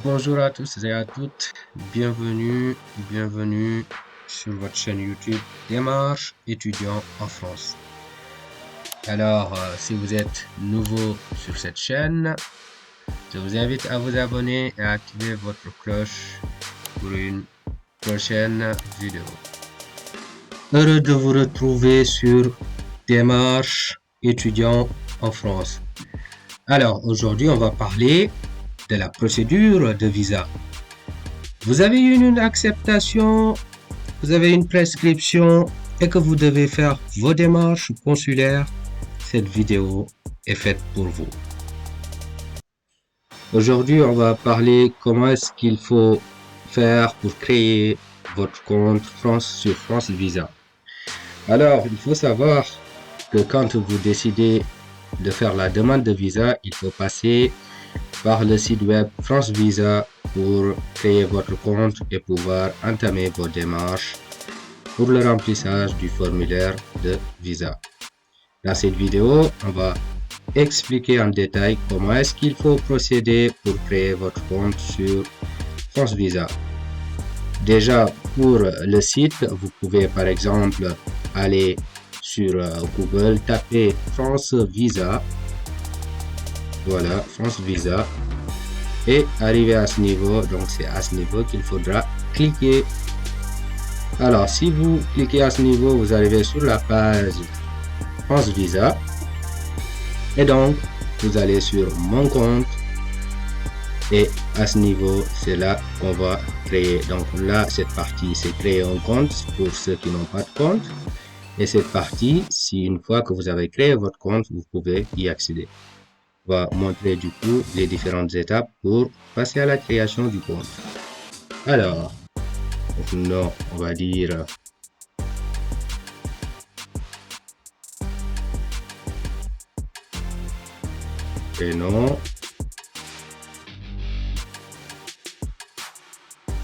Bonjour à tous et à toutes, bienvenue sur votre chaîne YouTube Démarche étudiant en France. Alors, si vous êtes nouveau sur cette chaîne, je vous invite à vous abonner et à activer votre cloche pour une prochaine vidéo. Heureux de vous retrouver sur Démarche étudiant en France. Alors, aujourd'hui, on va parler de la procédure de visa. Vous avez une acceptation, vous avez une prescription et que vous devez faire vos démarches consulaires. Cette vidéo est faite pour vous. Aujourd'hui, on va parler comment est-ce qu'il faut faire pour créer votre compte sur France Visa. Alors, il faut savoir que quand vous décidez de faire la demande de visa, il faut passer par le site web France Visa pour créer votre compte et pouvoir entamer vos démarches pour le remplissage du formulaire de visa. Dans cette vidéo, on va expliquer en détail comment est-ce qu'il faut procéder pour créer votre compte sur France Visa. Déjà, pour le site, vous pouvez par exemple aller sur Google, taper France Visa. Voilà, France Visa. Et arriver à ce niveau, donc c'est à ce niveau qu'il faudra cliquer. Alors, si vous cliquez à ce niveau, vous arrivez sur la page France Visa. Et donc, vous allez sur Mon compte. Et à ce niveau, c'est là qu'on va créer. Donc là, cette partie, c'est créer un compte pour ceux qui n'ont pas de compte. Et cette partie, si une fois que vous avez créé votre compte, vous pouvez y accéder. On va montrer du coup les différentes étapes pour passer à la création du compte. Alors, non, on va dire prénom,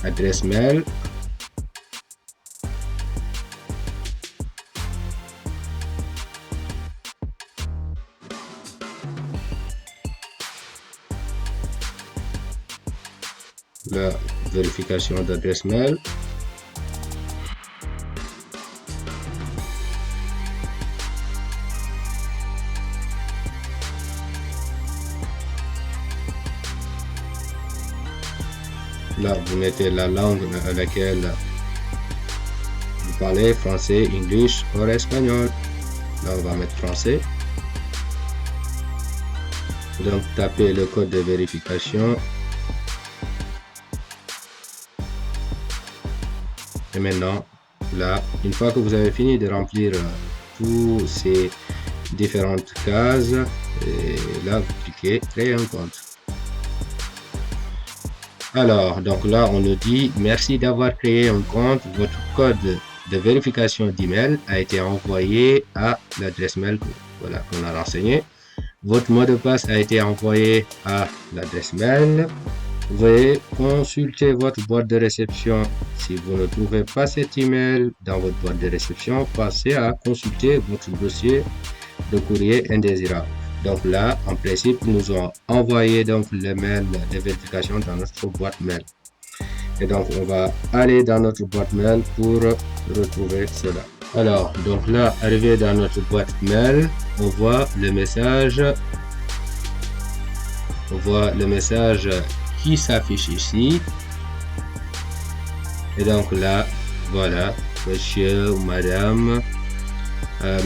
adresse mail, la vérification d'adresse mail, là vous mettez la langue à laquelle vous parlez, français, English ou espagnol. Là on va mettre français. Donc tapez le code de vérification. Et maintenant, là, une fois que vous avez fini de remplir tous ces différentes cases, et là, vous cliquez créer un compte. Alors, donc là, on nous dit merci d'avoir créé un compte. Votre code de vérification d'email a été envoyé à l'adresse mail qu'on a renseigné. Votre mot de passe a été envoyé à l'adresse mail. Veuillez consulter votre boîte de réception. Si vous ne trouvez pas cet email dans votre boîte de réception, passez à consulter votre dossier de courrier indésirable. Donc là, en principe, ils nous ont envoyé donc le mail de vérification dans notre boîte mail. Et donc, on va aller dans notre boîte mail pour retrouver cela. Alors, donc là, arrivé dans notre boîte mail, on voit le message. Qui s'affiche ici. Et donc là, voilà, monsieur ou madame,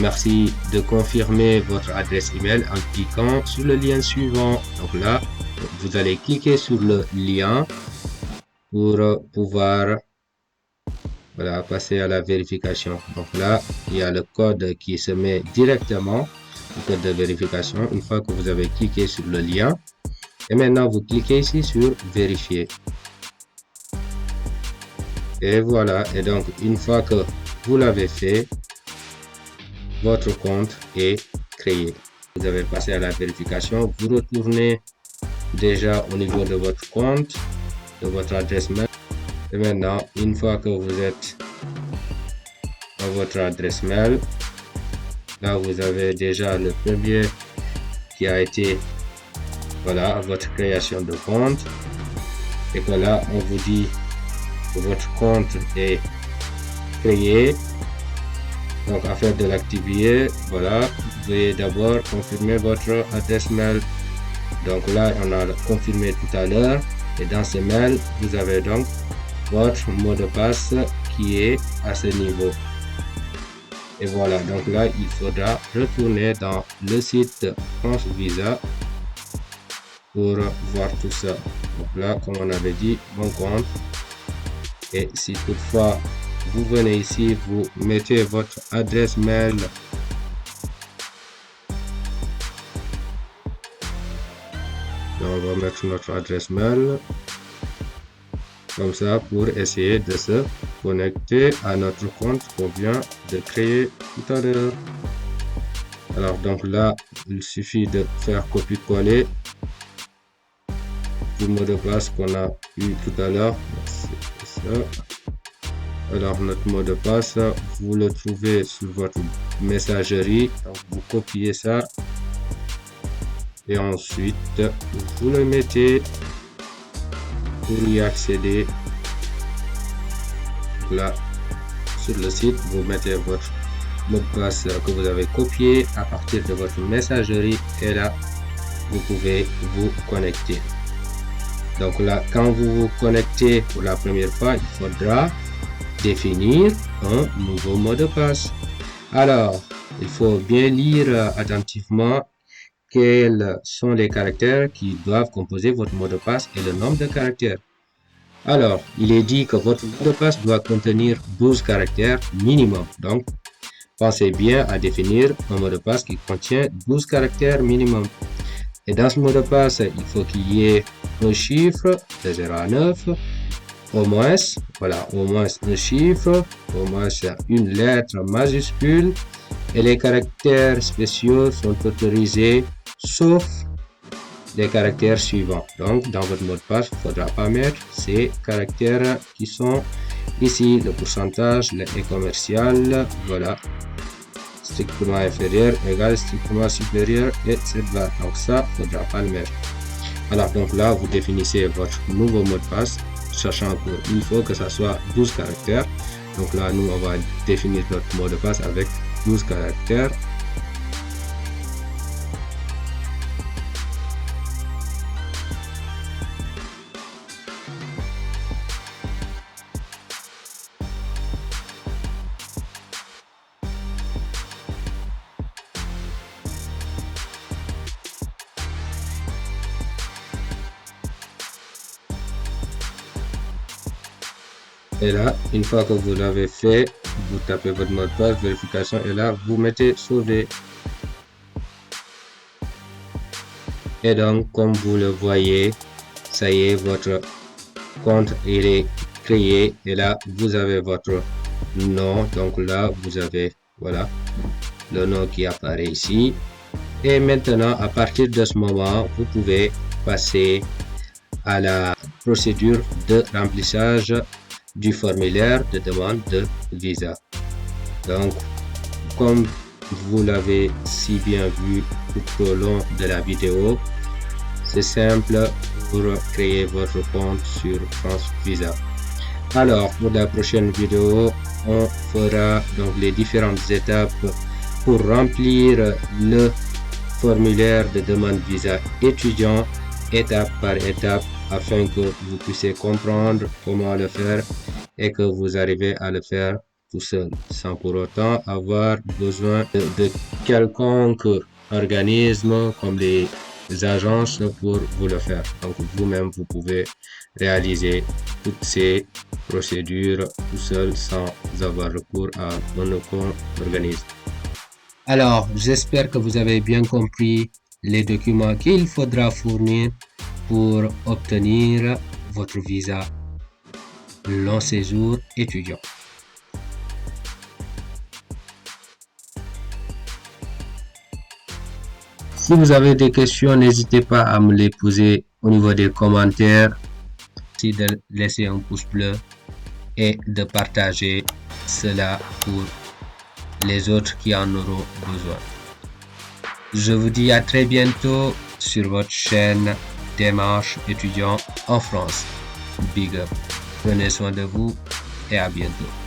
merci de confirmer votre adresse email en cliquant sur le lien suivant. Donc là, vous allez cliquer sur le lien pour pouvoir passer à la vérification. Donc là, il y a le code qui se met directement, le code de vérification, une fois que vous avez cliqué sur le lien. Et maintenant, vous cliquez ici sur vérifier. Et voilà. Et donc, une fois que vous l'avez fait, votre compte est créé. Vous avez passé à la vérification. Vous retournez déjà au niveau de votre compte, de votre adresse mail. Et maintenant, une fois que vous êtes à votre adresse mail, là, vous avez déjà le premier qui a été, voilà, votre création de compte. et que là, on vous dit que votre compte est créé. Donc, afin de l'activer, voilà, vous veuillez d'abord confirmer votre adresse mail. Donc là, on a confirmé tout à l'heure. Et dans ce mail, vous avez donc votre mot de passe qui est à ce niveau. Et voilà, donc là, il faudra retourner dans le site France Visa pour voir tout ça. Donc là, comme on avait dit, mon compte. Et si toutefois vous venez ici, vous mettez votre adresse mail. On va mettre notre adresse mail comme ça pour essayer de se connecter à notre compte qu'on vient de créer tout à l'heure. Alors donc là, il suffit de faire copier-coller du mot de passe qu'on a eu tout à l'heure. Alors notre mot de passe, vous le trouvez sur votre messagerie. Donc, vous copiez ça et ensuite vous le mettez pour y accéder. Là sur le site, vous mettez votre mot de passe que vous avez copié à partir de votre messagerie et là vous pouvez vous connecter. Donc là, quand vous vous connectez pour la première fois, il faudra définir un nouveau mot de passe. Alors, il faut bien lire attentivement quels sont les caractères qui doivent composer votre mot de passe et le nombre de caractères. Alors, il est dit que votre mot de passe doit contenir 12 caractères minimum. Donc, pensez bien à définir un mot de passe qui contient 12 caractères minimum. Et dans ce mot de passe, il faut qu'il y ait un chiffre de 0 à 9, au moins, voilà, au moins un chiffre, au moins une lettre majuscule, et les caractères spéciaux sont autorisés sauf les caractères suivants. Donc, dans votre mot de passe, il ne faudra pas mettre ces caractères qui sont ici, le pourcentage, le et commercial, voilà, strictement inférieur égale strictement supérieur et cette barre. Donc ça, il ne faudra pas le mettre. Alors donc là, vous définissez votre nouveau mot de passe, sachant qu'il faut que ça soit 12 caractères. Donc là, nous, on va définir notre mot de passe avec 12 caractères. Et là, une fois que vous l'avez fait, vous tapez votre mot de passe, vérification, et là, vous mettez sauver. Et donc, comme vous le voyez, ça y est, votre compte il est créé. Et là, vous avez votre nom. Donc là, vous avez, voilà, le nom qui apparaît ici. Et maintenant, à partir de ce moment, vous pouvez passer à la procédure de remplissage du formulaire de demande de visa. Donc, comme vous l'avez si bien vu tout au long de la vidéo, c'est simple pour créer votre compte sur France Visa. Alors, pour la prochaine vidéo, on fera donc les différentes étapes pour remplir le formulaire de demande visa étudiant étape par étape afin que vous puissiez comprendre comment le faire et que vous arrivez à le faire tout seul sans pour autant avoir besoin de quelconque organisme comme les agences pour vous le faire. Donc vous-même vous pouvez réaliser toutes ces procédures tout seul sans avoir recours à un aucun organisme. Alors, j'espère que vous avez bien compris les documents qu'il faudra fournir pour obtenir votre visa long séjour étudiant. Si vous avez des questions, n'hésitez pas à me les poser au niveau des commentaires. Merci de laisser un pouce bleu et de partager cela pour les autres qui en auront besoin. Je vous dis à très bientôt sur votre chaîne Démarche étudiant en France. Big up. Prenez soin de vous et à bientôt.